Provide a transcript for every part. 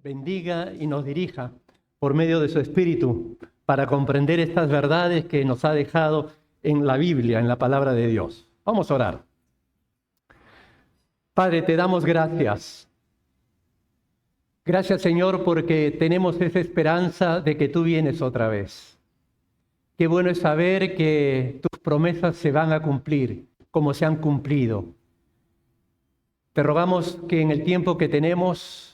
bendiga y nos dirija por medio de su Espíritu para comprender estas verdades que nos ha dejado en la Biblia, en la palabra de Dios. Vamos a orar. Padre, te damos gracias. Gracias, Señor, porque tenemos esa esperanza de que tú vienes otra vez. Qué bueno es saber que tus promesas se van a cumplir como se han cumplido. Te rogamos que en el tiempo que tenemos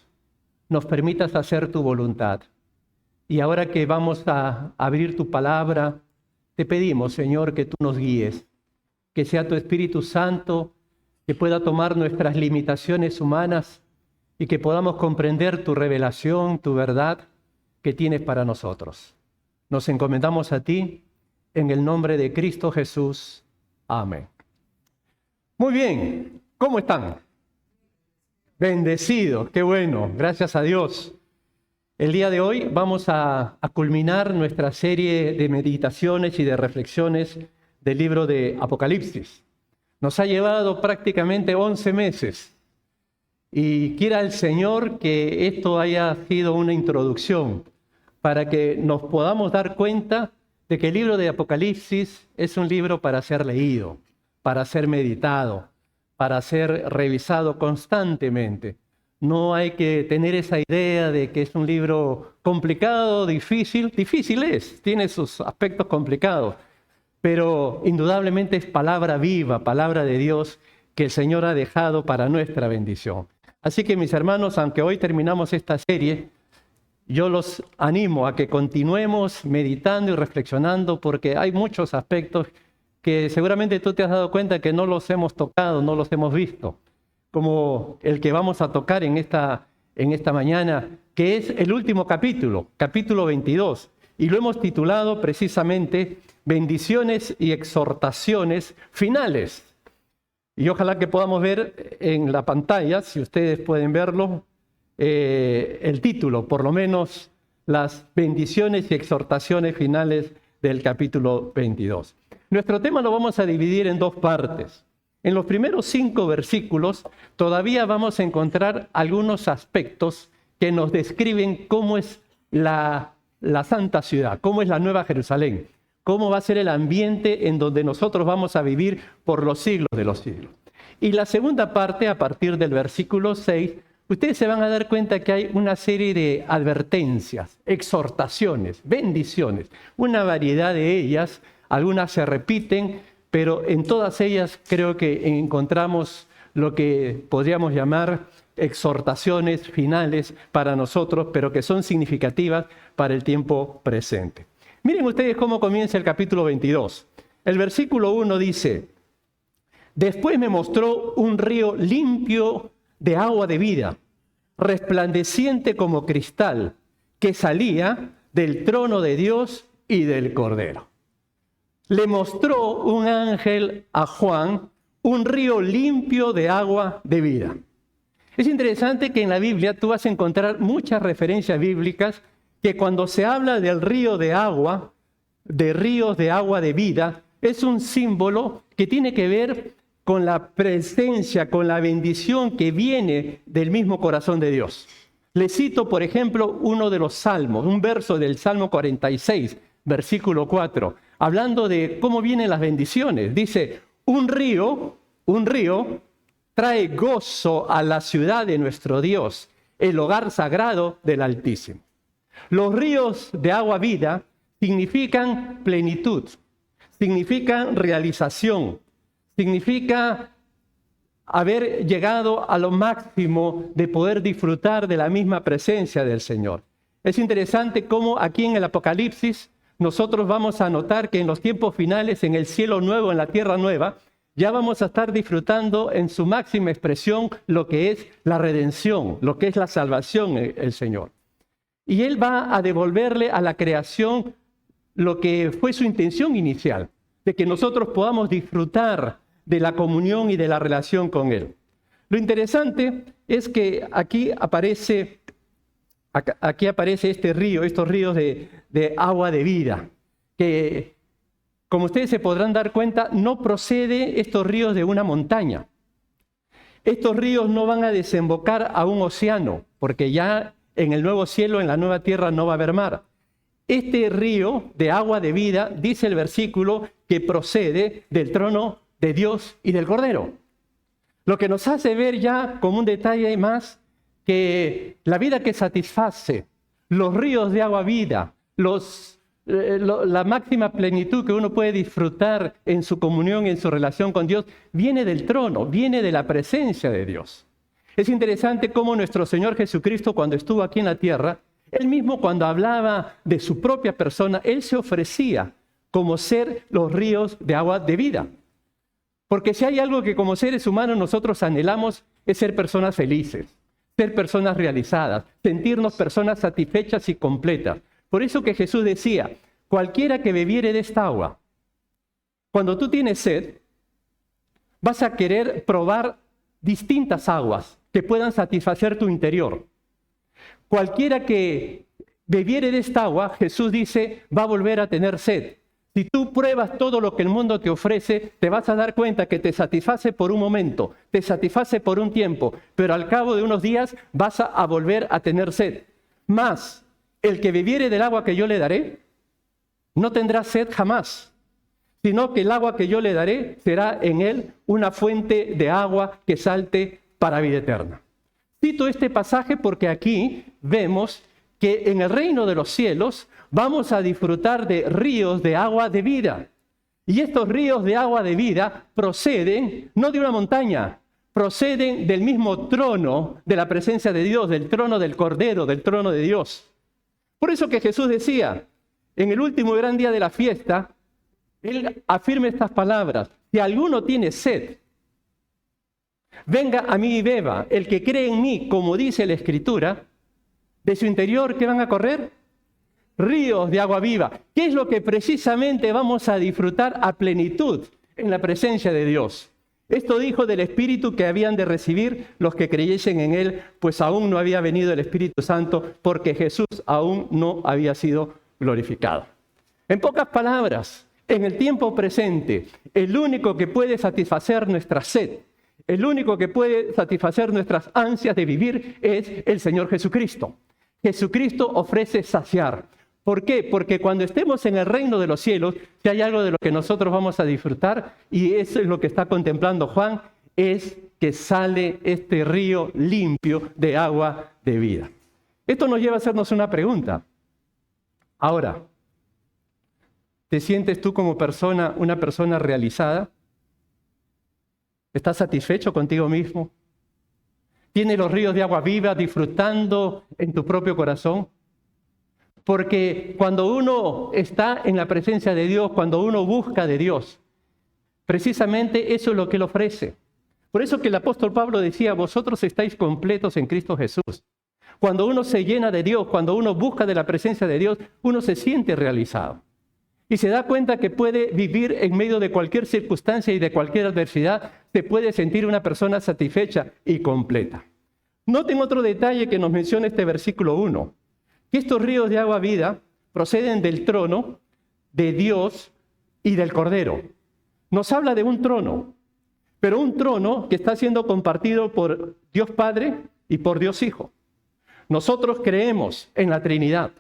nos permitas hacer tu voluntad. Y ahora que vamos a abrir tu palabra, te pedimos, Señor, que tú nos guíes, que sea tu Espíritu Santo, que pueda tomar nuestras limitaciones humanas y que podamos comprender tu revelación, tu verdad que tienes para nosotros. Nos encomendamos a ti en el nombre de Cristo Jesús. Amén. Muy bien, ¿cómo están? Bendecidos, qué bueno, gracias a Dios. El día de hoy vamos a culminar nuestra serie de meditaciones y de reflexiones del libro de Apocalipsis. Nos ha llevado prácticamente 11 meses y quiera el Señor que esto haya sido una introducción para que nos podamos dar cuenta de que el libro de Apocalipsis es un libro para ser leído, para ser meditado, para ser revisado constantemente. No hay que tener esa idea de que es un libro complicado, difícil. Difícil es, tiene sus aspectos complicados, pero indudablemente es palabra viva, palabra de Dios que el Señor ha dejado para nuestra bendición. Así que mis hermanos, aunque hoy terminamos esta serie, yo los animo a que continuemos meditando y reflexionando porque hay muchos aspectos que seguramente tú te has dado cuenta que no los hemos tocado, no los hemos visto, como el que vamos a tocar en esta mañana, que es el último capítulo, capítulo 22, y lo hemos titulado precisamente Bendiciones y exhortaciones finales. Y ojalá que podamos ver en la pantalla, si ustedes pueden verlo, el título, por lo menos las bendiciones y exhortaciones finales del capítulo 22. Nuestro tema lo vamos a dividir en dos partes. En los primeros 5 versículos todavía vamos a encontrar algunos aspectos que nos describen cómo es la santa ciudad, cómo es la Nueva Jerusalén, cómo va a ser el ambiente en donde nosotros vamos a vivir por los siglos de los siglos. Y la segunda parte, a partir del versículo 6, ustedes se van a dar cuenta que hay una serie de advertencias, exhortaciones, bendiciones, una variedad de ellas. Algunas se repiten, pero en todas ellas creo que encontramos lo que podríamos llamar exhortaciones finales para nosotros, pero que son significativas para el tiempo presente. Miren ustedes cómo comienza el capítulo 22. El versículo 1 dice: Después me mostró un río limpio de agua de vida, resplandeciente como cristal, que salía del trono de Dios y del Cordero. Le mostró un ángel a Juan un río limpio de agua de vida. Es interesante que en la Biblia tú vas a encontrar muchas referencias bíblicas que cuando se habla del río de agua, de ríos de agua de vida, es un símbolo que tiene que ver con la presencia, con la bendición que viene del mismo corazón de Dios. Le cito, por ejemplo, uno de los salmos, un verso del Salmo 46, versículo 4, hablando de cómo vienen las bendiciones. Dice, un río trae gozo a la ciudad de nuestro Dios, el hogar sagrado del Altísimo. Los ríos de agua vida significan plenitud, significan realización, significa haber llegado a lo máximo de poder disfrutar de la misma presencia del Señor. Es interesante cómo aquí en el Apocalipsis nosotros vamos a notar que en los tiempos finales, en el cielo nuevo, en la tierra nueva, ya vamos a estar disfrutando en su máxima expresión lo que es la redención, lo que es la salvación, el Señor. Y Él va a devolverle a la creación lo que fue su intención inicial, de que nosotros podamos disfrutar de la comunión y de la relación con Él. Lo interesante es que aquí aparece este río, estos ríos de agua de vida, que como ustedes se podrán dar cuenta, no procede estos ríos de una montaña. Estos ríos no van a desembocar a un océano, porque ya en el nuevo cielo, en la nueva tierra, no va a haber mar. Este río de agua de vida, dice el versículo, que procede del trono de Dios y del Cordero. Lo que nos hace ver ya como un detalle más que la vida que satisface, los ríos de agua vida, la máxima plenitud que uno puede disfrutar en su comunión, en su relación con Dios, viene del trono, viene de la presencia de Dios. Es interesante cómo nuestro Señor Jesucristo, cuando estuvo aquí en la tierra, Él mismo cuando hablaba de su propia persona, Él se ofrecía como ser los ríos de agua de vida. Porque si hay algo que como seres humanos nosotros anhelamos es ser personas felices, ser personas realizadas, sentirnos personas satisfechas y completas. Por eso que Jesús decía, cualquiera que bebiere de esta agua, cuando tú tienes sed, vas a querer probar distintas aguas que puedan satisfacer tu interior. Cualquiera que bebiere de esta agua, Jesús dice, va a volver a tener sed. Si tú pruebas todo lo que el mundo te ofrece, te vas a dar cuenta que te satisface por un momento, te satisface por un tiempo, pero al cabo de unos días vas a volver a tener sed. Mas, el que bebiere del agua que yo le daré, no tendrá sed jamás, sino que el agua que yo le daré será en él una fuente de agua que salte para vida eterna. Cito este pasaje porque aquí vemos que en el reino de los cielos vamos a disfrutar de ríos de agua de vida. Y estos ríos de agua de vida proceden no de una montaña, proceden del mismo trono de la presencia de Dios, del trono del Cordero, del trono de Dios. Por eso que Jesús decía, en el último gran día de la fiesta, Él afirma estas palabras, si alguno tiene sed, venga a mí y beba, el que cree en mí, como dice la Escritura, de su interior, ¿qué van a correr? Ríos de agua viva. ¿Qué es lo que precisamente vamos a disfrutar a plenitud en la presencia de Dios? Esto dijo del Espíritu que habían de recibir los que creyesen en Él, pues aún no había venido el Espíritu Santo, porque Jesús aún no había sido glorificado. En pocas palabras, en el tiempo presente, el único que puede satisfacer nuestra sed, el único que puede satisfacer nuestras ansias de vivir es el Señor Jesucristo. Jesucristo ofrece saciar. ¿Por qué? Porque cuando estemos en el reino de los cielos, si hay algo de lo que nosotros vamos a disfrutar, y eso es lo que está contemplando Juan, es que sale este río limpio de agua de vida. Esto nos lleva a hacernos una pregunta. Ahora, ¿te sientes tú como persona, una persona realizada? ¿Estás satisfecho contigo mismo? ¿Tienes los ríos de agua viva disfrutando en tu propio corazón? Porque cuando uno está en la presencia de Dios, cuando uno busca de Dios, precisamente eso es lo que Él ofrece. Por eso que el apóstol Pablo decía, vosotros estáis completos en Cristo Jesús. Cuando uno se llena de Dios, cuando uno busca de la presencia de Dios, uno se siente realizado. Y se da cuenta que puede vivir en medio de cualquier circunstancia y de cualquier adversidad, se puede sentir una persona satisfecha y completa. Noten otro detalle que nos menciona este versículo 1, que estos ríos de agua vida proceden del trono de Dios y del Cordero. Nos habla de un trono, pero un trono que está siendo compartido por Dios Padre y por Dios Hijo. Nosotros creemos en la Trinidad.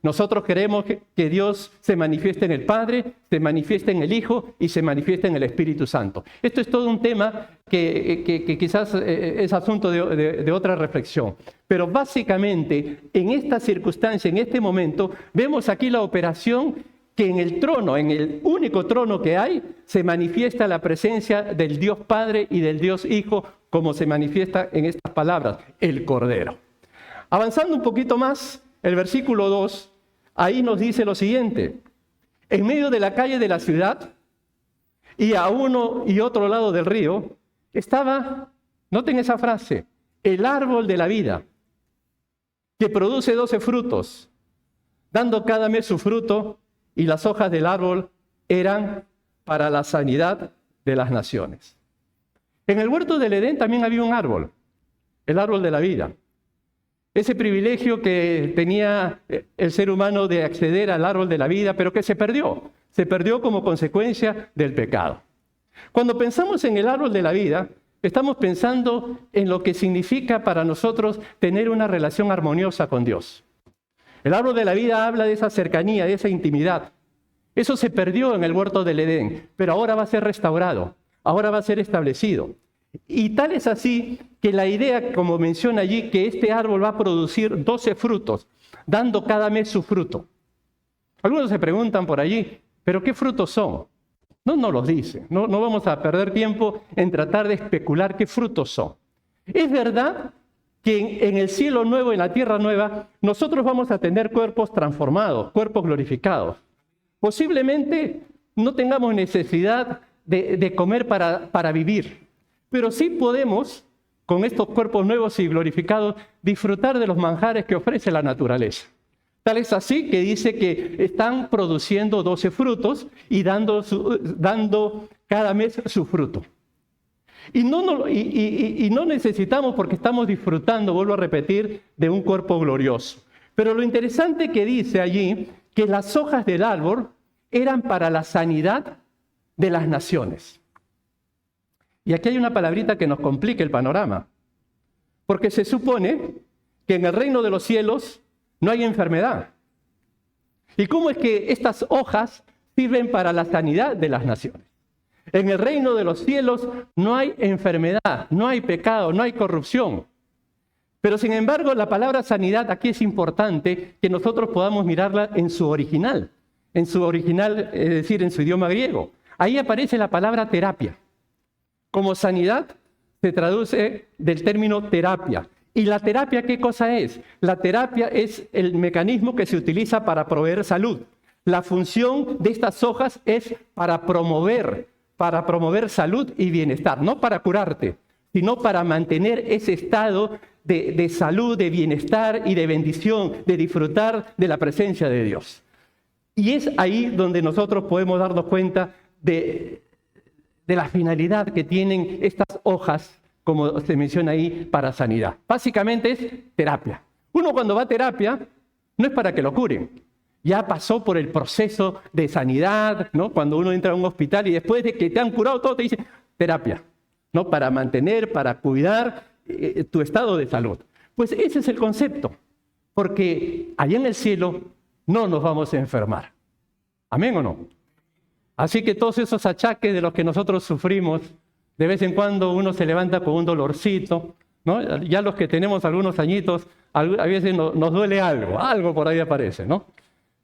Nosotros queremos que Dios se manifieste en el Padre, se manifieste en el Hijo y se manifieste en el Espíritu Santo. Esto es todo un tema que quizás es asunto de otra reflexión. Pero básicamente, en esta circunstancia, en este momento, vemos aquí la operación que en el trono, en el único trono que hay, se manifiesta la presencia del Dios Padre y del Dios Hijo, como se manifiesta en estas palabras, el Cordero. Avanzando un poquito más, el versículo 2, ahí nos dice lo siguiente. En medio de la calle de la ciudad y a uno y otro lado del río estaba, noten esa frase, el árbol de la vida, que produce 12 frutos, dando cada mes su fruto, y las hojas del árbol eran para la sanidad de las naciones. En el huerto del Edén también había un árbol, el árbol de la vida. Ese privilegio que tenía el ser humano de acceder al árbol de la vida, pero que se perdió como consecuencia del pecado. Cuando pensamos en el árbol de la vida, estamos pensando en lo que significa para nosotros tener una relación armoniosa con Dios. El árbol de la vida habla de esa cercanía, de esa intimidad. Eso se perdió en el huerto del Edén, pero ahora va a ser restaurado, ahora va a ser establecido. Y tal es así que la idea, como menciona allí, que este árbol va a producir 12 frutos, dando cada mes su fruto. Algunos se preguntan por allí, ¿pero qué frutos son? No los dice, no vamos a perder tiempo en tratar de especular qué frutos son. Es verdad que en el cielo nuevo, en la tierra nueva, nosotros vamos a tener cuerpos transformados, cuerpos glorificados. Posiblemente no tengamos necesidad de comer para vivir, pero sí podemos, con estos cuerpos nuevos y glorificados, disfrutar de los manjares que ofrece la naturaleza. Tal es así que dice que están produciendo 12 frutos y dando cada mes su fruto. Y no necesitamos, porque estamos disfrutando, vuelvo a repetir, de un cuerpo glorioso. Pero lo interesante que dice allí, que las hojas del árbol eran para la sanidad de las naciones. Y aquí hay una palabrita que nos complica el panorama, porque se supone que en el reino de los cielos no hay enfermedad. ¿Y cómo es que estas hojas sirven para la sanidad de las naciones? En el reino de los cielos no hay enfermedad, no hay pecado, no hay corrupción. Pero sin embargo, la palabra sanidad aquí es importante que nosotros podamos mirarla en su original, es decir, en su idioma griego. Ahí aparece la palabra terapia. Como sanidad se traduce del término terapia. ¿Y la terapia qué cosa es? La terapia es el mecanismo que se utiliza para proveer salud. La función de estas hojas es para promover salud y bienestar, no para curarte, sino para mantener ese estado de salud, de bienestar y de bendición, de disfrutar de la presencia de Dios. Y es ahí donde nosotros podemos darnos cuenta de la finalidad que tienen estas hojas, como se menciona ahí, para sanidad. Básicamente es terapia. Uno cuando va a terapia no es para que lo curen. Ya pasó por el proceso de sanidad, ¿no? Cuando uno entra a un hospital y después de que te han curado todo te dicen terapia, ¿no? Para mantener, para cuidar tu estado de salud. Pues ese es el concepto, porque allá en el cielo no nos vamos a enfermar. ¿Amén o no? Así que todos esos achaques de los que nosotros sufrimos, de vez en cuando uno se levanta con un dolorcito, ¿no? Ya los que tenemos algunos añitos, a veces nos duele algo por ahí aparece, ¿no?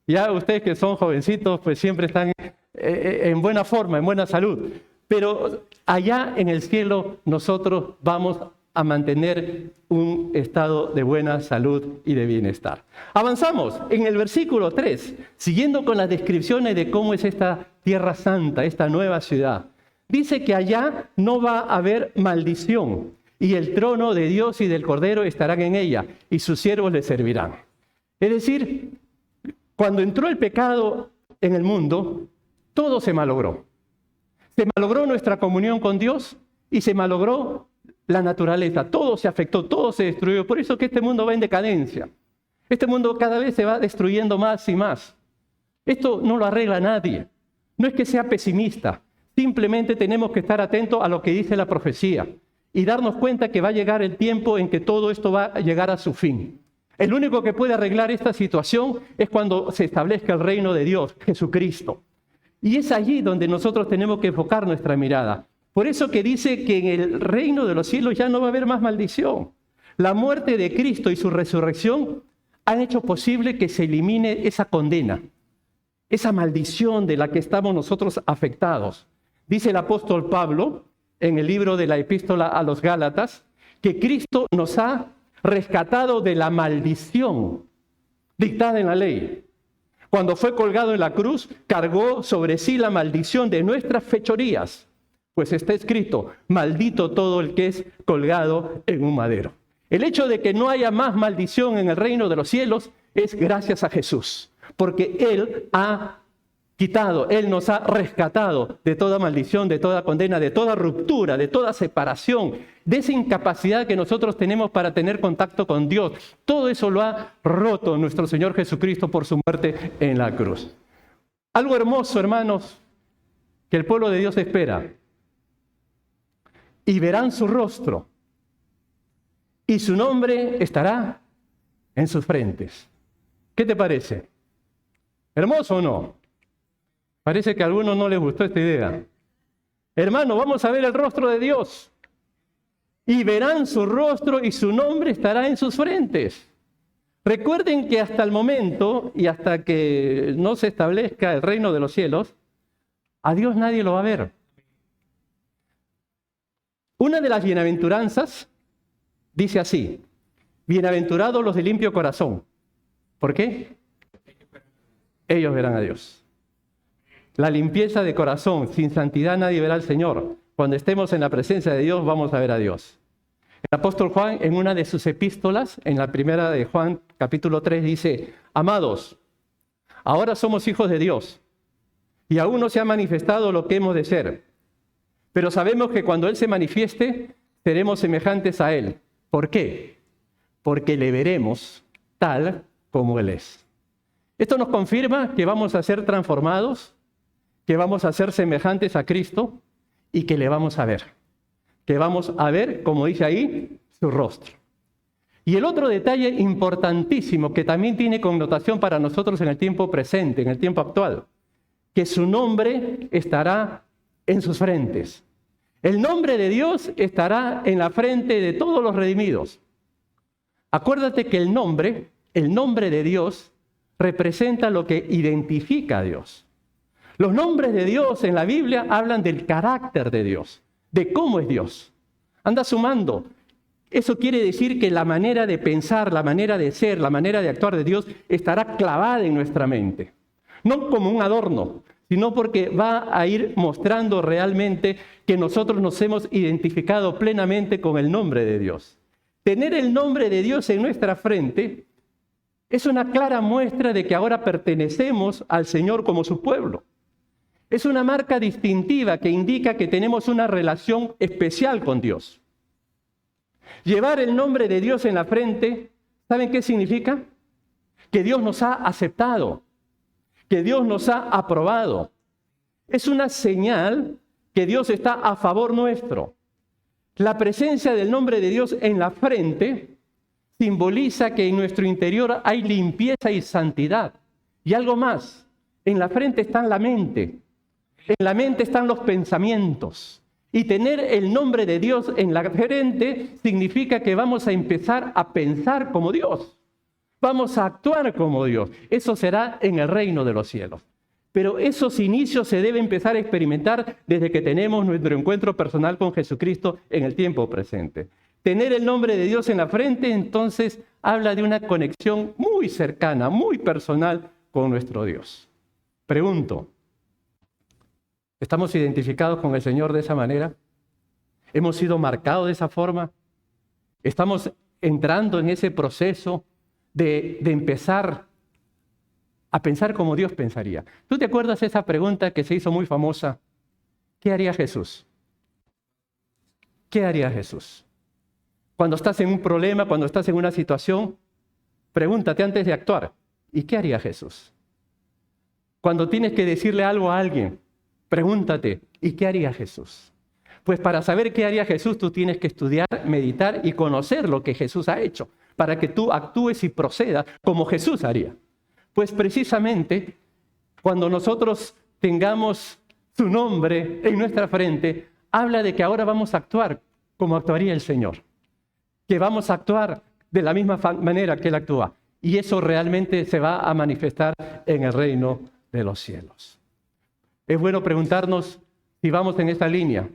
Ya ustedes que son jovencitos, pues siempre están en buena forma, en buena salud. Pero allá en el cielo nosotros vamos a mantener un estado de buena salud y de bienestar. Avanzamos en el versículo 3, siguiendo con las descripciones de cómo es esta tierra santa, esta nueva ciudad. Dice que allá no va a haber maldición y el trono de Dios y del Cordero estarán en ella y sus siervos le servirán. Es decir, cuando entró el pecado en el mundo, todo se malogró. Se malogró nuestra comunión con Dios y se malogró la naturaleza. Todo se afectó, todo se destruyó. Por eso que este mundo va en decadencia. Este mundo cada vez se va destruyendo más y más. Esto no lo arregla nadie. No es que sea pesimista. Simplemente tenemos que estar atentos a lo que dice la profecía y darnos cuenta que va a llegar el tiempo en que todo esto va a llegar a su fin. El único que puede arreglar esta situación es cuando se establezca el reino de Dios, Jesucristo. Y es allí donde nosotros tenemos que enfocar nuestra mirada. Por eso que dice que en el reino de los cielos ya no va a haber más maldición. La muerte de Cristo y su resurrección han hecho posible que se elimine esa condena, esa maldición de la que estamos nosotros afectados. Dice el apóstol Pablo en el libro de la epístola a los Gálatas que Cristo nos ha rescatado de la maldición dictada en la ley. Cuando fue colgado en la cruz, cargó sobre sí la maldición de nuestras fechorías, pues está escrito, maldito todo el que es colgado en un madero. El hecho de que no haya más maldición en el reino de los cielos es gracias a Jesús, porque Él ha quitado, Él nos ha rescatado de toda maldición, de toda condena, de toda ruptura, de toda separación, de esa incapacidad que nosotros tenemos para tener contacto con Dios. Todo eso lo ha roto nuestro Señor Jesucristo por su muerte en la cruz. Algo hermoso, hermanos, que el pueblo de Dios espera. y verán su rostro, y su nombre estará en sus frentes. ¿Qué te parece? ¿Hermoso o no? Parece que a algunos no les gustó esta idea. Hermano, vamos a ver el rostro de Dios. Y verán su rostro y su nombre estará en sus frentes. Recuerden que hasta el momento y hasta que no se establezca el reino de los cielos, a Dios nadie lo va a ver. Una de las bienaventuranzas dice así: bienaventurados los de limpio corazón. ¿Por qué? Ellos verán a Dios. La limpieza de corazón, sin santidad nadie verá al Señor. Cuando estemos en la presencia de Dios, vamos a ver a Dios. El apóstol Juan, en una de sus epístolas, en la primera de Juan, capítulo 3, dice: amados, ahora somos hijos de Dios, y aún no se ha manifestado lo que hemos de ser. Pero sabemos que cuando Él se manifieste, seremos semejantes a Él. ¿Por qué? Porque le veremos tal como Él es. Esto nos confirma que vamos a ser transformados, que vamos a ser semejantes a Cristo y que le vamos a ver. Que vamos a ver, como dice ahí, su rostro. Y el otro detalle importantísimo que también tiene connotación para nosotros en el tiempo presente, en el tiempo actual, que su nombre estará en sus frentes. El nombre de Dios estará en la frente de todos los redimidos. Acuérdate que el nombre de Dios representa lo que identifica a Dios. Los nombres de Dios en la Biblia hablan del carácter de Dios, de cómo es Dios. Anda sumando. Eso quiere decir que la manera de pensar, la manera de ser, la manera de actuar de Dios estará clavada en nuestra mente. No como un adorno, sino porque va a ir mostrando realmente que nosotros nos hemos identificado plenamente con el nombre de Dios. Tener el nombre de Dios en nuestra frente es una clara muestra de que ahora pertenecemos al Señor como su pueblo. Es una marca distintiva que indica que tenemos una relación especial con Dios. Llevar el nombre de Dios en la frente, ¿saben qué significa? Que Dios nos ha aceptado, que Dios nos ha aprobado. Es una señal que Dios está a favor nuestro. La presencia del nombre de Dios en la frente simboliza que en nuestro interior hay limpieza y santidad. Y algo más, en la frente está la mente. En la mente están los pensamientos. Y tener el nombre de Dios en la frente significa que vamos a empezar a pensar como Dios. Vamos a actuar como Dios. Eso será en el reino de los cielos. Pero esos inicios se deben empezar a experimentar desde que tenemos nuestro encuentro personal con Jesucristo en el tiempo presente. Tener el nombre de Dios en la frente, entonces, habla de una conexión muy cercana, muy personal con nuestro Dios. Pregunto, ¿estamos identificados con el Señor de esa manera? ¿Hemos sido marcados de esa forma? ¿Estamos entrando en ese proceso de empezar a pensar como Dios pensaría? ¿Tú te acuerdas de esa pregunta que se hizo muy famosa? ¿Qué haría Jesús? ¿Qué haría Jesús? Cuando estás en un problema, cuando estás en una situación, pregúntate antes de actuar, ¿y qué haría Jesús? Cuando tienes que decirle algo a alguien, pregúntate, ¿y qué haría Jesús? Pues para saber qué haría Jesús, tú tienes que estudiar, meditar y conocer lo que Jesús ha hecho, para que tú actúes y procedas como Jesús haría. Pues precisamente, cuando nosotros tengamos su nombre en nuestra frente, habla de que ahora vamos a actuar como actuaría el Señor. Que vamos a actuar de la misma manera que Él actúa. Y eso realmente se va a manifestar en el reino de los cielos. Es bueno preguntarnos si vamos en esta línea,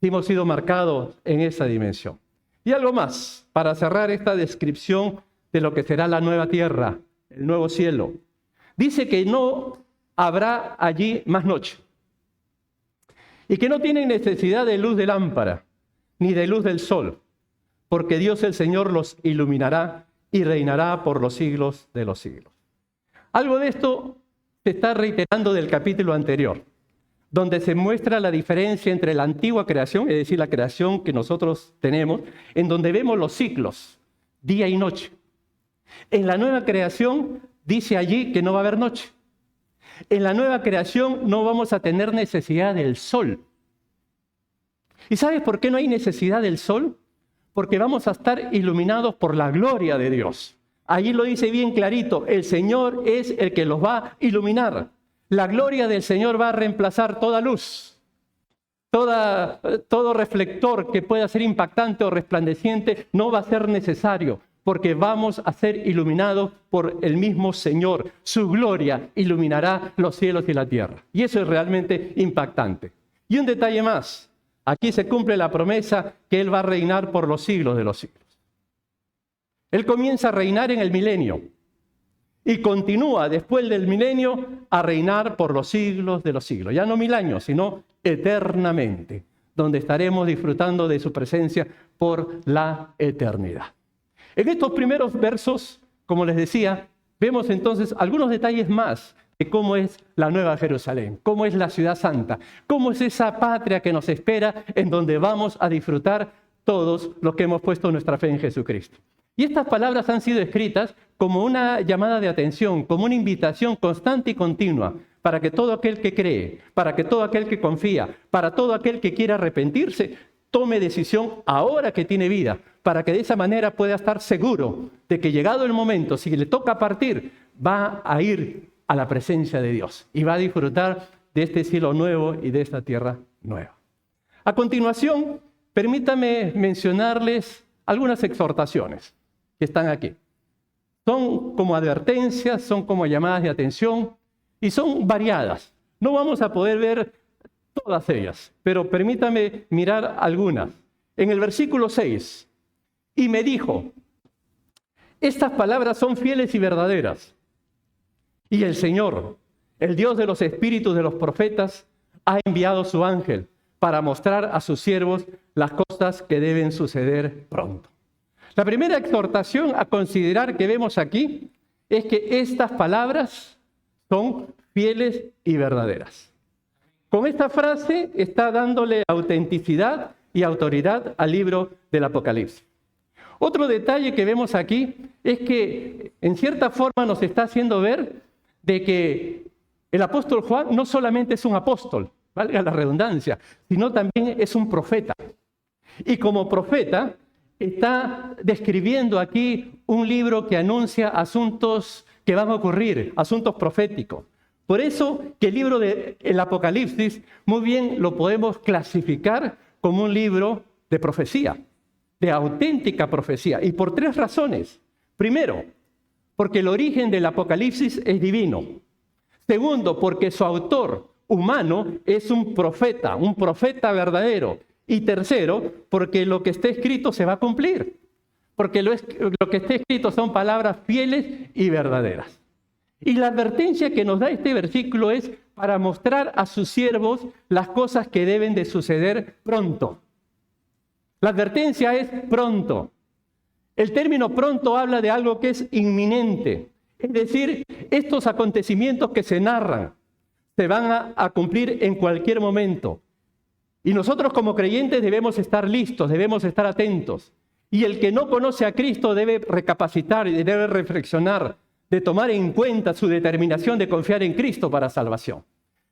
si hemos sido marcados en esa dimensión. Y algo más, para cerrar esta descripción de lo que será la nueva tierra, el nuevo cielo. Dice que no habrá allí más noche. Y que no tienen necesidad de luz de lámpara, ni de luz del sol, porque Dios el Señor los iluminará y reinará por los siglos de los siglos. Algo de esto se está reiterando del capítulo anterior, donde se muestra la diferencia entre la antigua creación, es decir, la creación que nosotros tenemos, en donde vemos los ciclos, día y noche. En la nueva creación dice allí que no va a haber noche. En la nueva creación no vamos a tener necesidad del sol. ¿Y sabes por qué no hay necesidad del sol? Porque vamos a estar iluminados por la gloria de Dios. Allí lo dice bien clarito, el Señor es el que los va a iluminar. La gloria del Señor va a reemplazar toda luz, todo reflector que pueda ser impactante o resplandeciente no va a ser necesario, porque vamos a ser iluminados por el mismo Señor. Su gloria iluminará los cielos y la tierra. Y eso es realmente impactante. Y un detalle más, aquí se cumple la promesa que Él va a reinar por los siglos de los siglos. Él comienza a reinar en el milenio y continúa después del milenio a reinar por los siglos de los siglos. Ya no 1000 años, sino eternamente, donde estaremos disfrutando de su presencia por la eternidad. En estos primeros versos, como les decía, vemos entonces algunos detalles más de cómo es la Nueva Jerusalén, cómo es la ciudad santa, cómo es esa patria que nos espera en donde vamos a disfrutar todos los que hemos puesto nuestra fe en Jesucristo. Y estas palabras han sido escritas como una llamada de atención, como una invitación constante y continua para que todo aquel que cree, para que todo aquel que confía, para todo aquel que quiera arrepentirse, tome decisión ahora que tiene vida, para que de esa manera pueda estar seguro de que llegado el momento, si le toca partir, va a ir a la presencia de Dios y va a disfrutar de este cielo nuevo y de esta tierra nueva. A continuación, permítame mencionarles algunas exhortaciones que están aquí. Son como advertencias, son como llamadas de atención y son variadas. No vamos a poder ver todas ellas, pero permítame mirar algunas. En el versículo 6, y me dijo, estas palabras son fieles y verdaderas. Y el Señor, el Dios de los espíritus de los profetas, ha enviado su ángel para mostrar a sus siervos las cosas que deben suceder pronto. La primera exhortación a considerar que vemos aquí es que estas palabras son fieles y verdaderas. Con esta frase está dándole autenticidad y autoridad al libro del Apocalipsis. Otro detalle que vemos aquí es que en cierta forma nos está haciendo ver de que el apóstol Juan no solamente es un apóstol, valga la redundancia, sino también es un profeta. Y como profeta está describiendo aquí un libro que anuncia asuntos que van a ocurrir, asuntos proféticos. Por eso que el libro del Apocalipsis muy bien lo podemos clasificar como un libro de profecía, de auténtica profecía, y por 3 razones. Primero, porque el origen del Apocalipsis es divino. Segundo, porque su autor humano es un profeta verdadero. Y tercero, porque lo que está escrito se va a cumplir. Porque lo que está escrito son palabras fieles y verdaderas. Y la advertencia que nos da este versículo es para mostrar a sus siervos las cosas que deben de suceder pronto. La advertencia es pronto. El término pronto habla de algo que es inminente. Es decir, estos acontecimientos que se narran se van a cumplir en cualquier momento. Y nosotros como creyentes debemos estar listos, debemos estar atentos. Y el que no conoce a Cristo debe recapacitar y debe reflexionar, de tomar en cuenta su determinación de confiar en Cristo para salvación.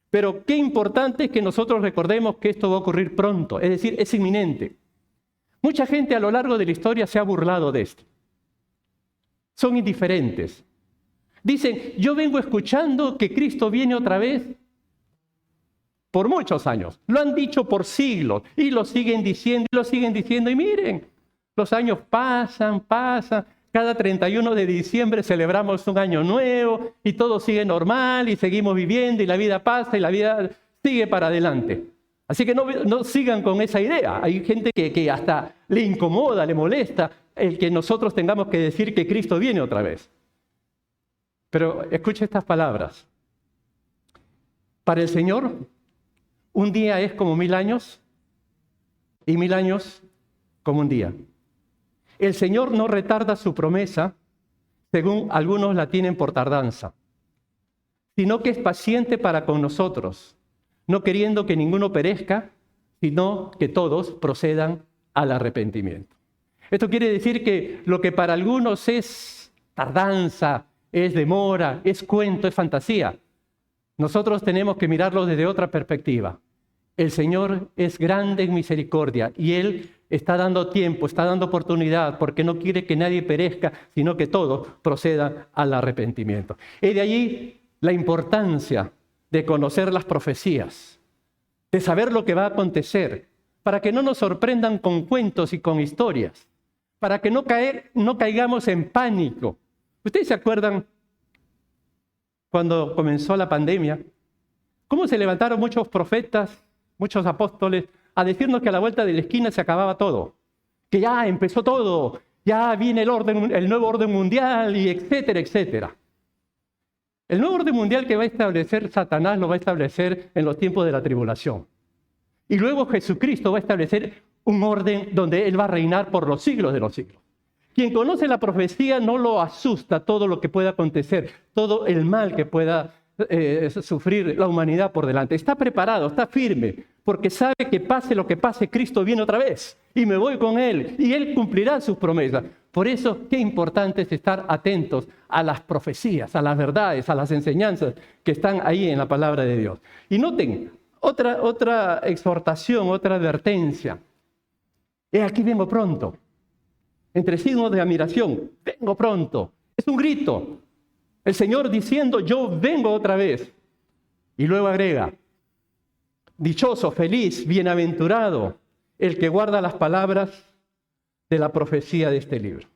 Pero qué importante es que nosotros recordemos que esto va a ocurrir pronto, es decir, es inminente. Mucha gente a lo largo de la historia se ha burlado de esto. Son indiferentes. Dicen, yo vengo escuchando que Cristo viene otra vez por muchos años. Lo han dicho por siglos y lo siguen diciendo y lo siguen diciendo. Y miren, los años pasan. Cada 31 de diciembre celebramos un año nuevo y todo sigue normal y seguimos viviendo y la vida pasa y la vida sigue para adelante. Así que no sigan con esa idea. Hay gente que hasta le incomoda, le molesta el que nosotros tengamos que decir que Cristo viene otra vez. Pero escucha estas palabras. Para el Señor, un día es como 1000 años y 1000 años como un día. El Señor no retarda su promesa, según algunos la tienen por tardanza, sino que es paciente para con nosotros, no queriendo que ninguno perezca, sino que todos procedan al arrepentimiento. Esto quiere decir que lo que para algunos es tardanza, es demora, es cuento, es fantasía, nosotros tenemos que mirarlo desde otra perspectiva. El Señor es grande en misericordia y Él está dando tiempo, está dando oportunidad, porque no quiere que nadie perezca, sino que todos procedan al arrepentimiento. Y de allí la importancia de conocer las profecías, de saber lo que va a acontecer, para que no nos sorprendan con cuentos y con historias, para que no caigamos en pánico. ¿Ustedes se acuerdan cuando comenzó la pandemia? ¿Cómo se levantaron muchos profetas, muchos apóstoles, a decirnos que a la vuelta de la esquina se acababa todo? Que ya empezó todo, ya viene el nuevo orden mundial, y etcétera, etcétera. El nuevo orden mundial que va a establecer Satanás lo va a establecer en los tiempos de la tribulación. Y luego Jesucristo va a establecer un orden donde Él va a reinar por los siglos de los siglos. Quien conoce la profecía no lo asusta todo lo que pueda acontecer, todo el mal que pueda sufrir la humanidad por delante. Está preparado, está firme, porque sabe que pase lo que pase, Cristo viene otra vez y me voy con Él y Él cumplirá sus promesas. Por eso, qué importante es estar atentos a las profecías, a las verdades, a las enseñanzas que están ahí en la palabra de Dios. Y noten, otra exhortación, otra advertencia. He aquí vengo pronto. Entre signos de admiración, vengo pronto. Es un grito. El Señor diciendo, yo vengo otra vez. Y luego agrega, dichoso, feliz, bienaventurado, el que guarda las palabras de la profecía de este libro.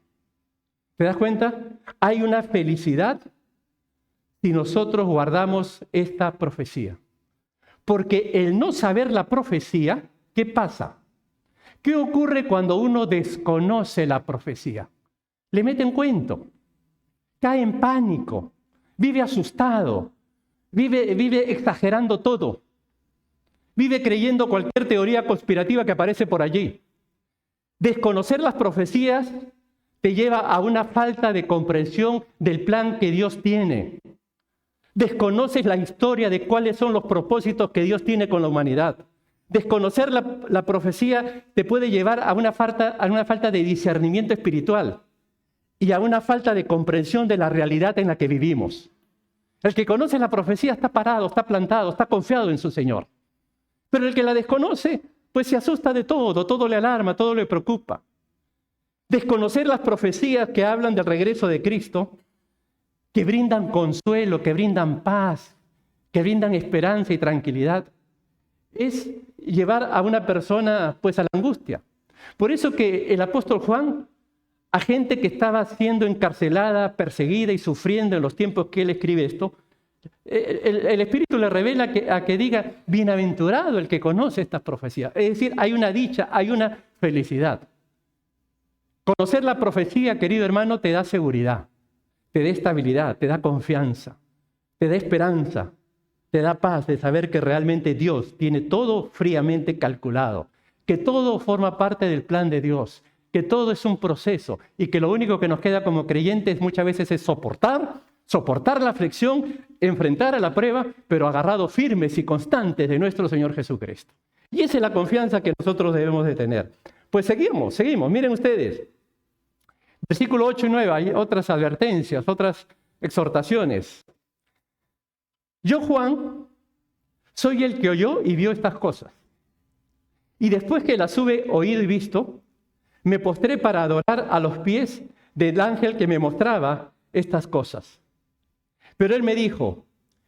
¿Te das cuenta? Hay una felicidad si nosotros guardamos esta profecía. Porque el no saber la profecía, ¿qué pasa? ¿Qué ocurre cuando uno desconoce la profecía? Le mete en cuento, cae en pánico, vive asustado, vive exagerando todo, vive creyendo cualquier teoría conspirativa que aparece por allí. Desconocer las profecías te lleva a una falta de comprensión del plan que Dios tiene. Desconoces la historia de cuáles son los propósitos que Dios tiene con la humanidad. Desconocer la profecía te puede llevar a una falta de discernimiento espiritual y a una falta de comprensión de la realidad en la que vivimos. El que conoce la profecía está parado, está plantado, está confiado en su Señor. Pero el que la desconoce, pues se asusta de todo le alarma, todo le preocupa. Desconocer las profecías que hablan del regreso de Cristo, que brindan consuelo, que brindan paz, que brindan esperanza y tranquilidad, es llevar a una persona pues a la angustia. Por eso que el apóstol Juan, a gente que estaba siendo encarcelada, perseguida y sufriendo en los tiempos que él escribe esto, el Espíritu le revela a que diga, bienaventurado el que conoce estas profecías. Es decir, hay una dicha, hay una felicidad. Conocer la profecía, querido hermano, te da seguridad, te da estabilidad, te da confianza, te da esperanza, te da paz de saber que realmente Dios tiene todo fríamente calculado, que todo forma parte del plan de Dios, que todo es un proceso y que lo único que nos queda como creyentes muchas veces es soportar la aflicción, enfrentar a la prueba, pero agarrados firmes y constantes de nuestro Señor Jesucristo. Y esa es la confianza que nosotros debemos de tener. Pues seguimos. Miren ustedes. Versículo 8 y 9, hay otras advertencias, otras exhortaciones. Yo, Juan, soy el que oyó y vio estas cosas. Y después que las hube oído y visto, me postré para adorar a los pies del ángel que me mostraba estas cosas. Pero él me dijo,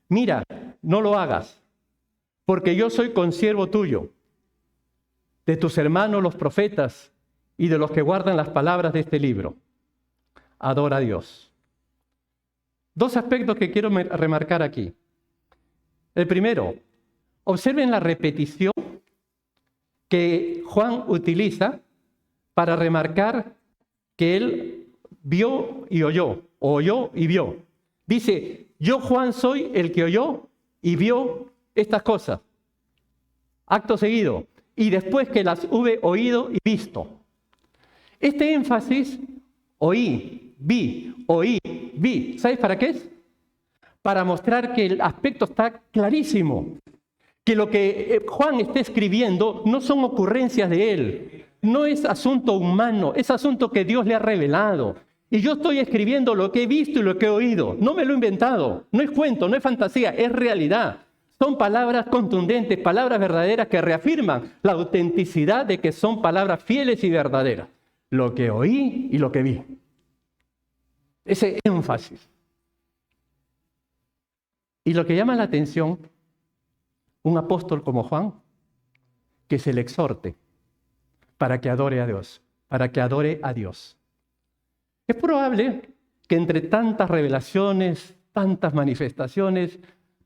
mira, no lo hagas, porque yo soy consiervo tuyo, de tus hermanos los profetas y de los que guardan las palabras de este libro. Adora a Dios. Dos aspectos que quiero remarcar aquí. El primero, observen la repetición que Juan utiliza para remarcar que él vio y oyó y vio. Dice, yo Juan soy el que oyó y vio estas cosas. Acto seguido, y después que las hube oído y visto. Este énfasis, oí, vi. ¿Sabes para qué es? Para mostrar que el aspecto está clarísimo. Que lo que Juan está escribiendo no son ocurrencias de él. No es asunto humano, es asunto que Dios le ha revelado. Y yo estoy escribiendo lo que he visto y lo que he oído. No me lo he inventado. No es cuento, no es fantasía, es realidad. Son palabras contundentes, palabras verdaderas que reafirman la autenticidad de que son palabras fieles y verdaderas. Lo que oí y lo que vi. Ese énfasis. Y lo que llama la atención, un apóstol como Juan, que se le exhorte para que adore a Dios, para que adore a Dios. Es probable que entre tantas revelaciones, tantas manifestaciones,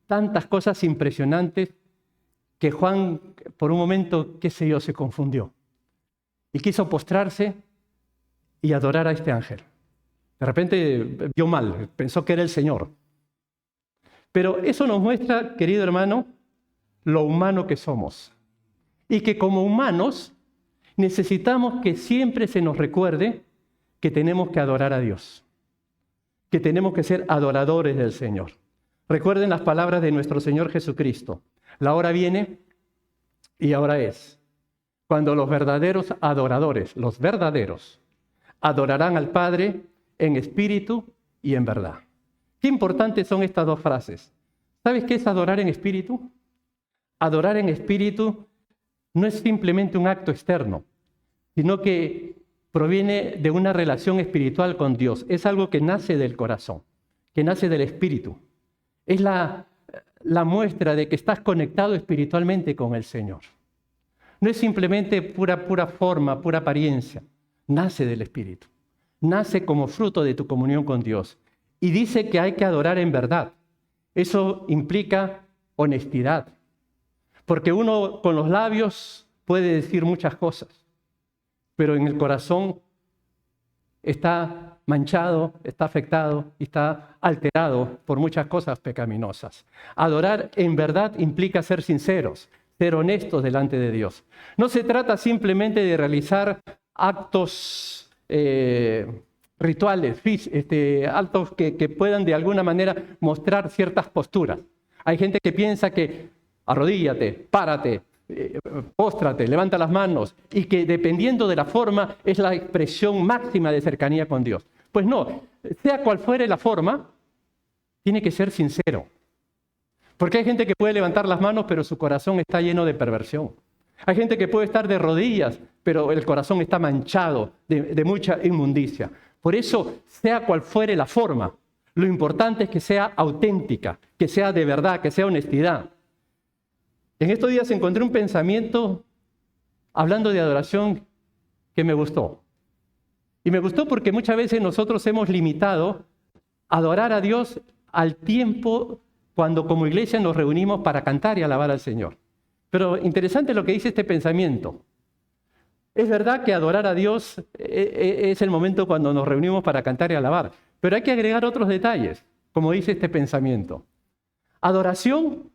tantas cosas impresionantes, que Juan por un momento, qué sé yo, se confundió y quiso postrarse y adorar a este ángel. De repente vio mal, pensó que era el Señor. Pero eso nos muestra, querido hermano, lo humano que somos. Y que como humanos necesitamos que siempre se nos recuerde que tenemos que adorar a Dios, que tenemos que ser adoradores del Señor. Recuerden las palabras de nuestro Señor Jesucristo. La hora viene y ahora es, cuando los verdaderos adoradores, los verdaderos, adorarán al Padre en espíritu y en verdad. Qué importantes son estas dos frases. ¿Sabes qué es adorar en espíritu? Adorar en espíritu no es simplemente un acto externo, sino que proviene de una relación espiritual con Dios. Es algo que nace del corazón, que nace del espíritu. Es la muestra de que estás conectado espiritualmente con el Señor. No es simplemente pura forma, pura apariencia. Nace del espíritu. Nace como fruto de tu comunión con Dios. Y dice que hay que adorar en verdad. Eso implica honestidad. Porque uno con los labios puede decir muchas cosas, pero en el corazón está manchado, está afectado y está alterado por muchas cosas pecaminosas. Adorar en verdad implica ser sinceros, ser honestos delante de Dios. No se trata simplemente de realizar actos rituales, actos que puedan de alguna manera mostrar ciertas posturas. Hay gente que piensa que arrodíllate, párate, póstrate, levanta las manos, y que dependiendo de la forma es la expresión máxima de cercanía con Dios. Pues no, sea cual fuere la forma, tiene que ser sincero. Porque hay gente que puede levantar las manos, pero su corazón está lleno de perversión. Hay gente que puede estar de rodillas, pero el corazón está manchado de mucha inmundicia. Por eso, sea cual fuere la forma, lo importante es que sea auténtica, que sea de verdad, que sea honestidad. En estos días encontré un pensamiento hablando de adoración que me gustó. Y me gustó porque muchas veces nosotros hemos limitado adorar a Dios al tiempo cuando como iglesia nos reunimos para cantar y alabar al Señor. Pero interesante lo que dice este pensamiento. Es verdad que adorar a Dios es el momento cuando nos reunimos para cantar y alabar, pero hay que agregar otros detalles, como dice este pensamiento. Adoración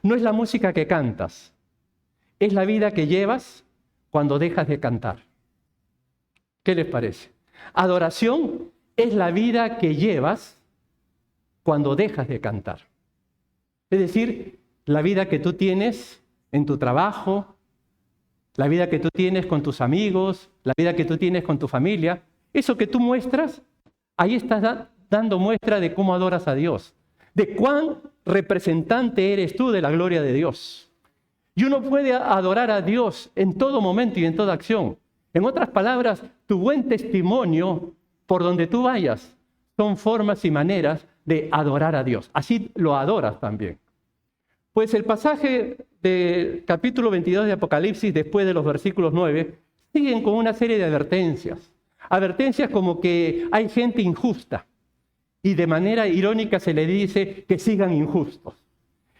no es la música que cantas, es la vida que llevas cuando dejas de cantar. ¿Qué les parece? Adoración es la vida que llevas cuando dejas de cantar. Es decir, la vida que tú tienes en tu trabajo, la vida que tú tienes con tus amigos, la vida que tú tienes con tu familia. Eso que tú muestras, ahí estás dando muestra de cómo adoras a Dios, de cuán representante eres tú de la gloria de Dios. Y uno puede adorar a Dios en todo momento y en toda acción. En otras palabras, tu buen testimonio por donde tú vayas son formas y maneras de adorar a Dios. Así lo adoras también. Pues el pasaje del capítulo 22 de Apocalipsis, después de los versículos 9, siguen con una serie de advertencias. Advertencias como que hay gente injusta. Y de manera irónica se le dice que sigan injustos.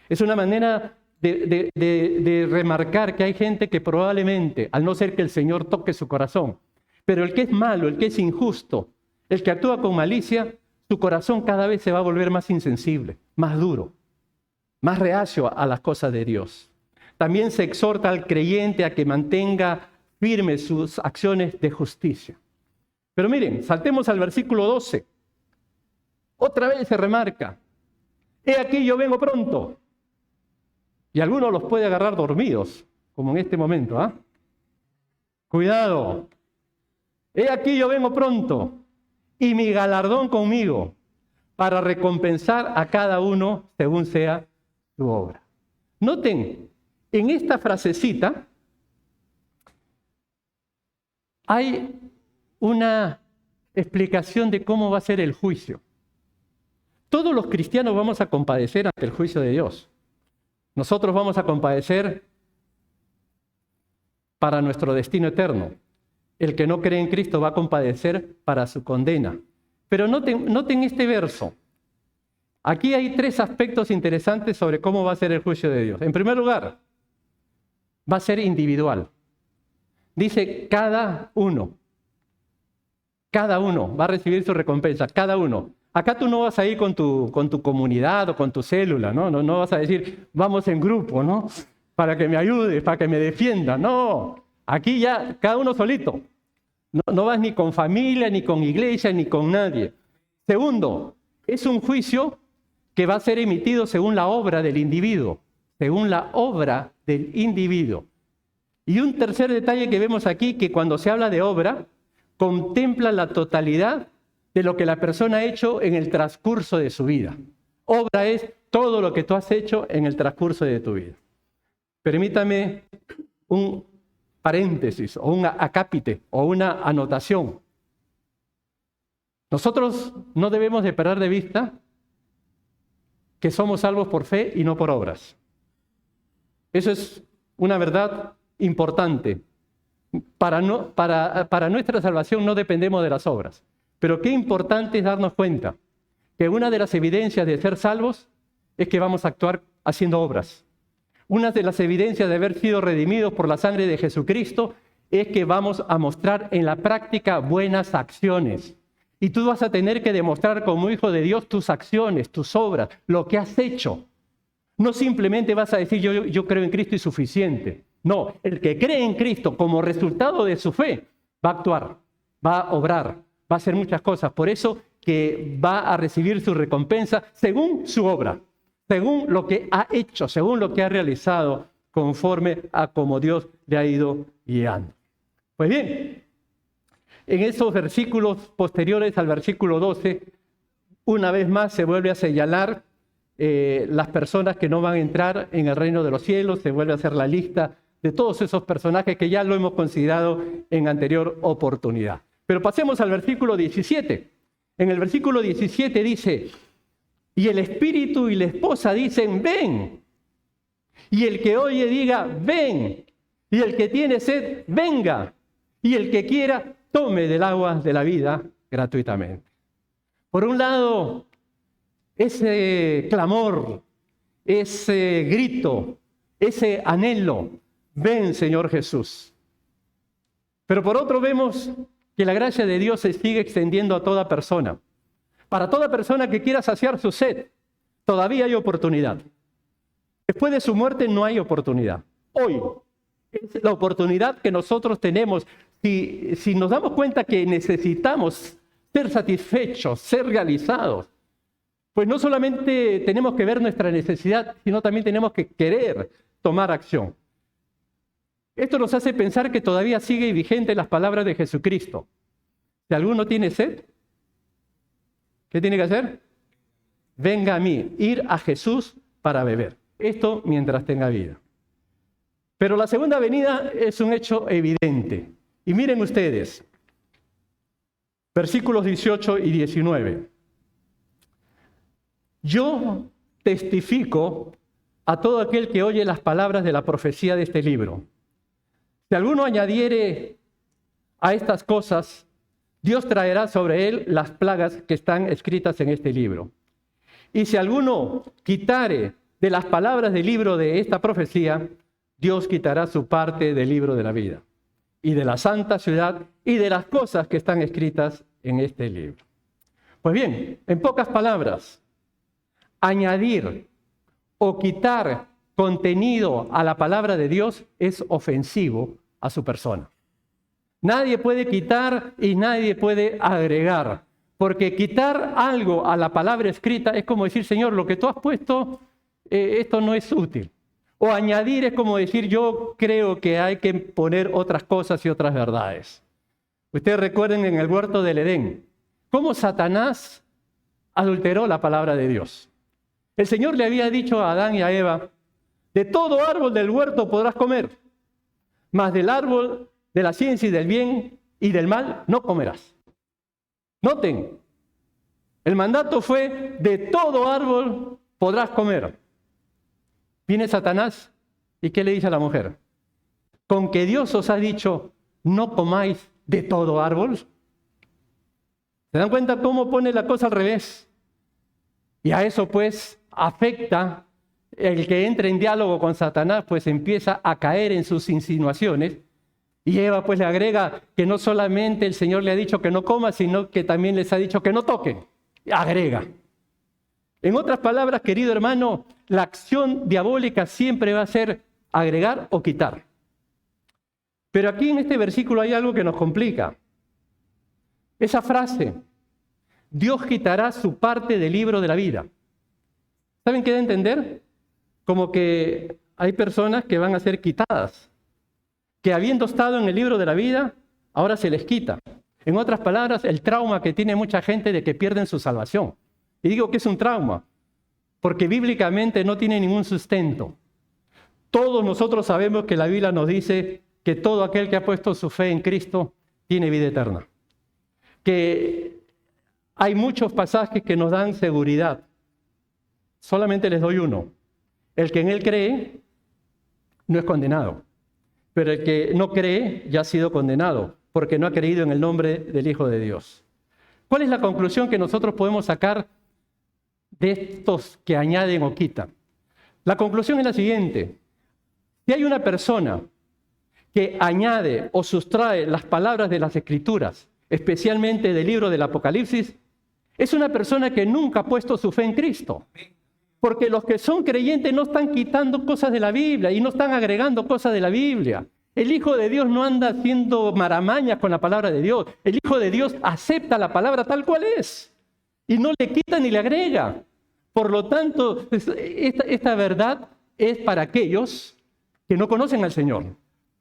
Es una manera de remarcar que hay gente que probablemente, al no ser que el Señor toque su corazón, pero el que es malo, el que es injusto, el que actúa con malicia, su corazón cada vez se va a volver más insensible, más duro, más reacio a las cosas de Dios. También se exhorta al creyente a que mantenga firmes sus acciones de justicia. Pero miren, saltemos al versículo 12. Otra vez se remarca, he aquí yo vengo pronto. Y algunos los puede agarrar dormidos, como en este momento. ¿Ah? Cuidado, he aquí yo vengo pronto, y mi galardón conmigo, para recompensar a cada uno según sea su obra. Noten, en esta frasecita hay una explicación de cómo va a ser el juicio. Todos los cristianos vamos a compadecer ante el juicio de Dios. Nosotros vamos a compadecer para nuestro destino eterno. El que no cree en Cristo va a compadecer para su condena. Pero noten este verso. Aquí hay 3 aspectos interesantes sobre cómo va a ser el juicio de Dios. En primer lugar, va a ser individual. Dice cada uno va a recibir su recompensa, cada uno. Acá tú no vas a ir con tu comunidad o con tu célula, ¿no? No vas a decir, vamos en grupo, ¿no? Para que me ayude, para que me defienda. No, aquí ya cada uno solito. No vas ni con familia, ni con iglesia, ni con nadie. Segundo, es un juicio que va a ser emitido según la obra del individuo. Según la obra del individuo. Y un tercer detalle que vemos aquí, que cuando se habla de obra, contempla la totalidad de lo que la persona ha hecho en el transcurso de su vida. Obra es todo lo que tú has hecho en el transcurso de tu vida. Permítame un paréntesis o un acápite o una anotación. Nosotros no debemos de perder de vista que somos salvos por fe y no por obras. Eso es una verdad importante. Para nuestra salvación no dependemos de las obras. Pero qué importante es darnos cuenta que una de las evidencias de ser salvos es que vamos a actuar haciendo obras. Una de las evidencias de haber sido redimidos por la sangre de Jesucristo es que vamos a mostrar en la práctica buenas acciones. Y tú vas a tener que demostrar como hijo de Dios tus acciones, tus obras, lo que has hecho. No simplemente vas a decir yo creo en Cristo y suficiente. No, el que cree en Cristo como resultado de su fe va a actuar, va a obrar, va a hacer muchas cosas. Por eso que va a recibir su recompensa según su obra, según lo que ha hecho, según lo que ha realizado, conforme a como Dios le ha ido guiando. Pues bien, en esos versículos posteriores al versículo 12, una vez más se vuelve a señalar las personas que no van a entrar en el reino de los cielos, se vuelve a hacer la lista de todos esos personajes que ya lo hemos considerado en anterior oportunidad. Pero pasemos al versículo 17. En el versículo 17 dice, y el espíritu y la esposa dicen, ven. Y el que oye diga, ven. Y el que tiene sed, venga. Y el que quiera, tome del agua de la vida gratuitamente. Por un lado, ese clamor, ese grito, ese anhelo, ven Señor Jesús. Pero por otro vemos que la gracia de Dios se sigue extendiendo a toda persona. Para toda persona que quiera saciar su sed, todavía hay oportunidad. Después de su muerte no hay oportunidad. Hoy es la oportunidad que nosotros tenemos. Si nos damos cuenta que necesitamos ser satisfechos, ser realizados, pues no solamente tenemos que ver nuestra necesidad, sino también tenemos que querer tomar acción. Esto nos hace pensar que todavía sigue vigente las palabras de Jesucristo. Si alguno tiene sed, ¿qué tiene que hacer? Venga a mí, ir a Jesús para beber. Esto mientras tenga vida. Pero la segunda venida es un hecho evidente. Y miren ustedes, versículos 18 y 19. Yo testifico a todo aquel que oye las palabras de la profecía de este libro. Si alguno añadiere a estas cosas, Dios traerá sobre él las plagas que están escritas en este libro. Y si alguno quitare de las palabras del libro de esta profecía, Dios quitará su parte del libro de la vida, y de la santa ciudad, y de las cosas que están escritas en este libro. Pues bien, en pocas palabras, añadir o quitar contenido a la palabra de Dios es ofensivo a su persona. Nadie puede quitar y nadie puede agregar, porque quitar algo a la palabra escrita es como decir, Señor, lo que tú has puesto, esto no es útil. O añadir es como decir, yo creo que hay que poner otras cosas y otras verdades. Ustedes recuerden en el huerto del Edén, cómo Satanás adulteró la palabra de Dios. El Señor le había dicho a Adán y a Eva, De todo árbol del huerto podrás comer, mas del árbol de la ciencia y del bien y del mal no comerás. Noten, el mandato fue: de todo árbol podrás comer. Viene Satanás, ¿y qué le dice a la mujer? ¿Con que Dios os ha dicho, no comáis de todo árbol? ¿Se dan cuenta cómo pone la cosa al revés? Y a eso pues afecta el que entre en diálogo con Satanás, pues empieza a caer en sus insinuaciones. Y Eva pues le agrega que no solamente el Señor le ha dicho que no coma, sino que también les ha dicho que no toquen. Agrega. En otras palabras, querido hermano, la acción diabólica siempre va a ser agregar o quitar. Pero aquí en este versículo hay algo que nos complica. Esa frase, Dios quitará su parte del libro de la vida. ¿Saben qué da a entender? Como que hay personas que van a ser quitadas, que habiendo estado en el libro de la vida, ahora se les quita. En otras palabras, el trauma que tiene mucha gente de que pierden su salvación. Y digo que es un trauma, porque bíblicamente no tiene ningún sustento. Todos nosotros sabemos que la Biblia nos dice que todo aquel que ha puesto su fe en Cristo tiene vida eterna. Que hay muchos pasajes que nos dan seguridad. Solamente les doy uno. El que en Él cree no es condenado, pero el que no cree ya ha sido condenado, porque no ha creído en el nombre del Hijo de Dios. ¿Cuál es la conclusión que nosotros podemos sacar de estos que añaden o quitan? La conclusión es la siguiente: si hay una persona que añade o sustrae las palabras de las Escrituras, especialmente del libro del Apocalipsis, es una persona que nunca ha puesto su fe en Cristo. Porque los que son creyentes no están quitando cosas de la Biblia y no están agregando cosas de la Biblia. El Hijo de Dios no anda haciendo maramañas con la palabra de Dios. El Hijo de Dios acepta la palabra tal cual es y no le quita ni le agrega. Por lo tanto, esta verdad es para aquellos que no conocen al Señor.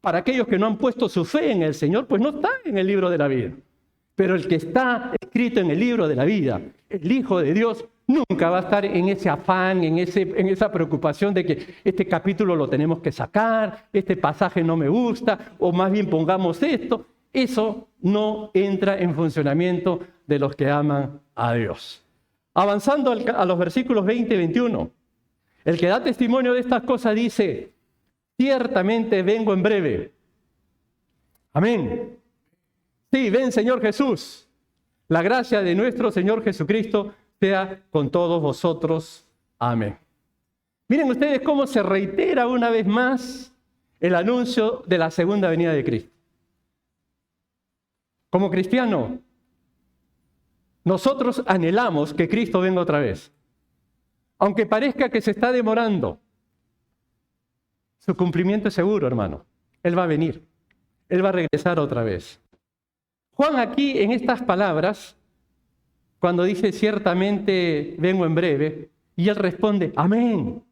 Para aquellos que no han puesto su fe en el Señor, pues no está en el libro de la vida. Pero el que está escrito en el libro de la vida, el Hijo de Dios, nunca va a estar en ese afán, en esa preocupación de que este capítulo lo tenemos que sacar, este pasaje no me gusta, o más bien pongamos esto. Eso no entra en funcionamiento de los que aman a Dios. Avanzando a los versículos 20 y 21, el que da testimonio de estas cosas dice: ciertamente vengo en breve. Amén. Sí, ven Señor Jesús. La gracia de nuestro Señor Jesucristo sea con todos vosotros. Amén. Miren ustedes cómo se reitera una vez más el anuncio de la segunda venida de Cristo. Como cristiano, nosotros anhelamos que Cristo venga otra vez. Aunque parezca que se está demorando, su cumplimiento es seguro, hermano. Él va a venir. Él va a regresar otra vez. Juan aquí en estas palabras, cuando dice ciertamente vengo en breve, y él responde, amén.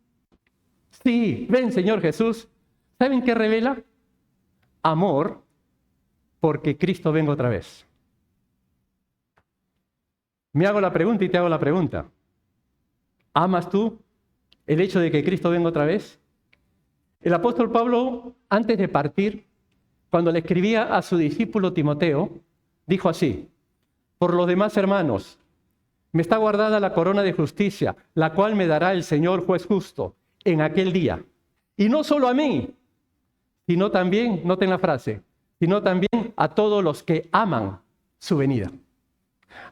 Sí, ven Señor Jesús. ¿Saben qué revela? Amor, porque Cristo venga otra vez. Me hago la pregunta y te hago la pregunta. ¿Amas tú el hecho de que Cristo venga otra vez? El apóstol Pablo, antes de partir, cuando le escribía a su discípulo Timoteo, dijo así: por los demás hermanos, me está guardada la corona de justicia, la cual me dará el Señor juez justo en aquel día. Y no solo a mí, sino también, noten la frase, sino también a todos los que aman su venida.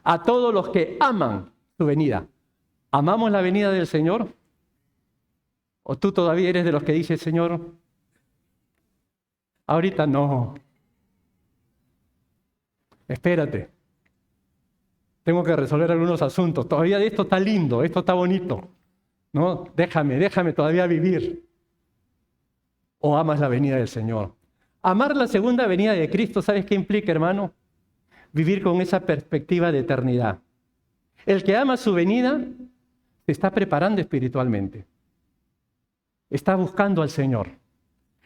A todos los que aman su venida. ¿Amamos la venida del Señor? ¿O tú todavía eres de los que dice, Señor, ahorita no? Espérate. Tengo que resolver algunos asuntos. Todavía esto está lindo, esto está bonito. ¿No? Déjame todavía vivir. ¿O amas la venida del Señor? Amar la segunda venida de Cristo, ¿sabes qué implica, hermano? Vivir con esa perspectiva de eternidad. El que ama su venida se está preparando espiritualmente. Está buscando al Señor.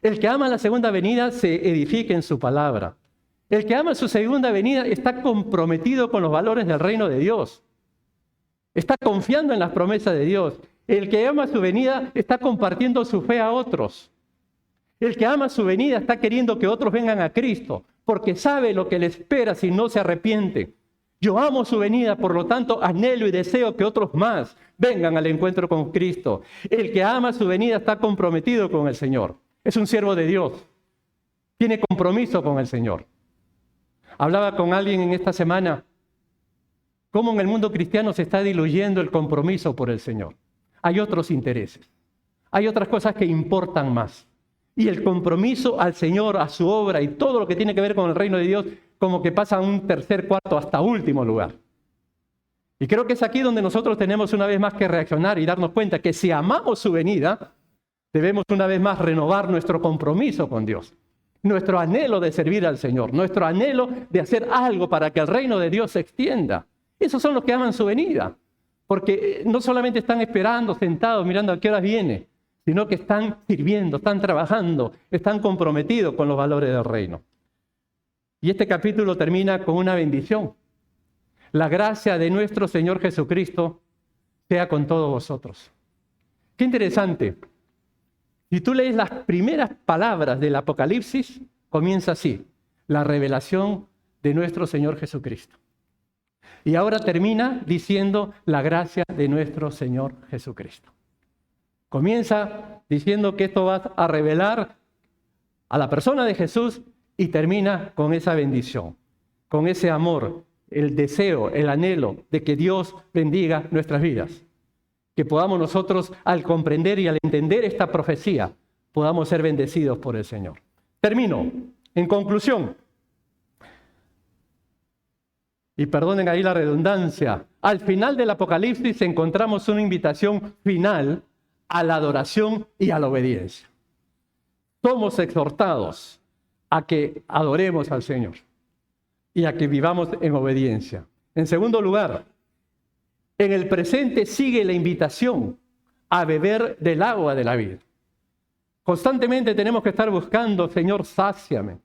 El que ama la segunda venida se edifica en su palabra. El que ama su segunda venida está comprometido con los valores del reino de Dios. Está confiando en las promesas de Dios. El que ama su venida está compartiendo su fe a otros. El que ama su venida está queriendo que otros vengan a Cristo, porque sabe lo que le espera si no se arrepiente. Yo amo su venida, por lo tanto anhelo y deseo que otros más vengan al encuentro con Cristo. El que ama su venida está comprometido con el Señor. Es un siervo de Dios. Tiene compromiso con el Señor. Hablaba con alguien en esta semana cómo en el mundo cristiano se está diluyendo el compromiso por el Señor. Hay otros intereses. Hay otras cosas que importan más. Y el compromiso al Señor, a su obra y todo lo que tiene que ver con el reino de Dios, como que pasa a un tercer, cuarto, hasta último lugar. Y creo que es aquí donde nosotros tenemos una vez más que reaccionar y darnos cuenta que si amamos su venida, debemos una vez más renovar nuestro compromiso con Dios. Nuestro anhelo de servir al Señor, nuestro anhelo de hacer algo para que el reino de Dios se extienda. Esos son los que aman su venida, porque no solamente están esperando, sentados, mirando a qué horas viene, sino que están sirviendo, están trabajando, están comprometidos con los valores del reino. Y este capítulo termina con una bendición. La gracia de nuestro Señor Jesucristo sea con todos vosotros. Qué interesante. Si tú lees las primeras palabras del Apocalipsis, comienza así: la revelación de nuestro Señor Jesucristo. Y ahora termina diciendo la gracia de nuestro Señor Jesucristo. Comienza diciendo que esto va a revelar a la persona de Jesús y termina con esa bendición, con ese amor, el deseo, el anhelo de que Dios bendiga nuestras vidas. Que podamos nosotros, al comprender y al entender esta profecía, podamos ser bendecidos por el Señor. Termino. En conclusión, y perdonen ahí la redundancia, al final del Apocalipsis encontramos una invitación final a la adoración y a la obediencia. Somos exhortados a que adoremos al Señor y a que vivamos en obediencia. En segundo lugar, en el presente sigue la invitación a beber del agua de la vida. Constantemente tenemos que estar buscando: Señor, sáciame.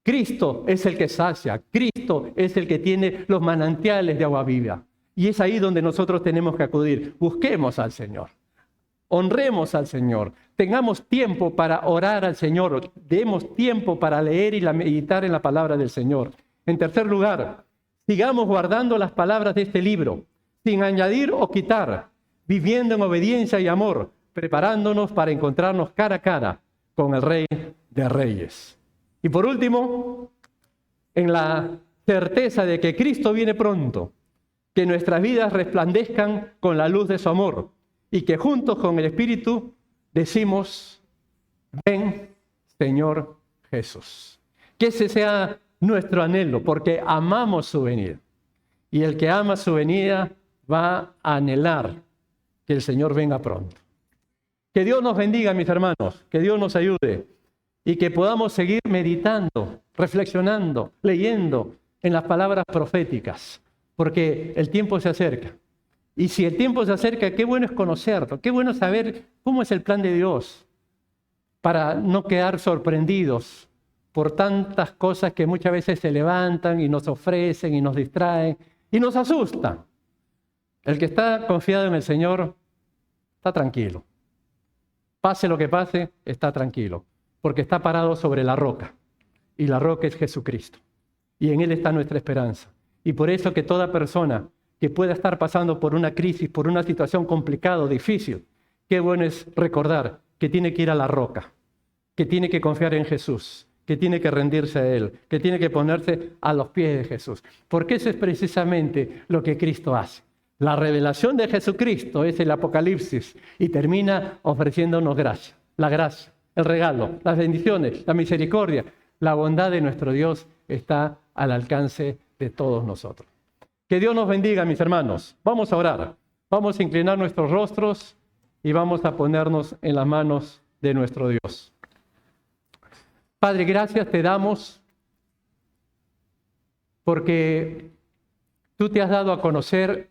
Cristo es el que sacia, Cristo es el que tiene los manantiales de agua viva. Y es ahí donde nosotros tenemos que acudir. Busquemos al Señor, honremos al Señor, tengamos tiempo para orar al Señor, demos tiempo para leer y meditar en la palabra del Señor. En tercer lugar, sigamos guardando las palabras de este libro, sin añadir o quitar, viviendo en obediencia y amor, preparándonos para encontrarnos cara a cara con el Rey de Reyes. Y por último, en la certeza de que Cristo viene pronto, que nuestras vidas resplandezcan con la luz de su amor y que juntos con el Espíritu decimos: ven, Señor Jesús. Que ese sea nuestro anhelo, porque amamos su venida. Y el que ama su venida va a anhelar que el Señor venga pronto. Que Dios nos bendiga, mis hermanos, que Dios nos ayude y que podamos seguir meditando, reflexionando, leyendo en las palabras proféticas, porque el tiempo se acerca. Y si el tiempo se acerca, qué bueno es conocerlo, qué bueno saber cómo es el plan de Dios, para no quedar sorprendidos por tantas cosas que muchas veces se levantan y nos ofrecen y nos distraen y nos asustan. El que está confiado en el Señor está tranquilo. Pase lo que pase, está tranquilo, porque está parado sobre la roca, y la roca es Jesucristo, y en Él está nuestra esperanza. Y por eso que toda persona que pueda estar pasando por una crisis, por una situación complicada, difícil, qué bueno es recordar que tiene que ir a la roca, que tiene que confiar en Jesús, que tiene que rendirse a Él, que tiene que ponerse a los pies de Jesús, porque eso es precisamente lo que Cristo hace. La revelación de Jesucristo es el Apocalipsis y termina ofreciéndonos gracia, la gracia, el regalo, las bendiciones, la misericordia, la bondad de nuestro Dios está al alcance de todos nosotros. Que Dios nos bendiga, mis hermanos. Vamos a orar, vamos a inclinar nuestros rostros y vamos a ponernos en las manos de nuestro Dios. Padre, gracias te damos porque tú te has dado a conocer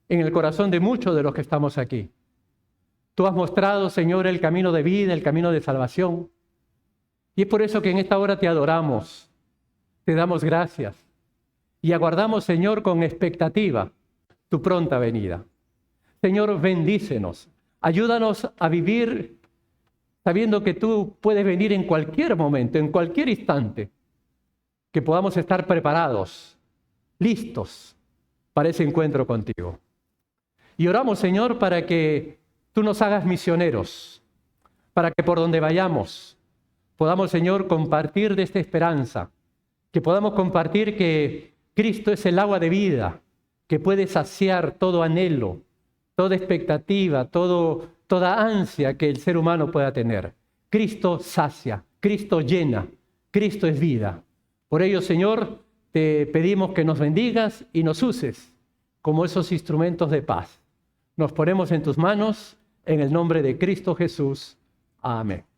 en el corazón de muchos de los que estamos aquí. Tú has mostrado, Señor, el camino de vida, el camino de salvación. Y es por eso que en esta hora te adoramos, te damos gracias y aguardamos, Señor, con expectativa tu pronta venida. Señor, bendícenos. Ayúdanos a vivir sabiendo que tú puedes venir en cualquier momento, en cualquier instante, que podamos estar preparados, listos para ese encuentro contigo. Y oramos, Señor, para que tú nos hagas misioneros, para que por donde vayamos podamos, Señor, compartir de esta esperanza, que podamos compartir que Cristo es el agua de vida, que puede saciar todo anhelo, toda expectativa, toda ansia que el ser humano pueda tener. Cristo sacia, Cristo llena, Cristo es vida. Por ello, Señor, te pedimos que nos bendigas y nos uses como esos instrumentos de paz. Nos ponemos en tus manos, en el nombre de Cristo Jesús. Amén.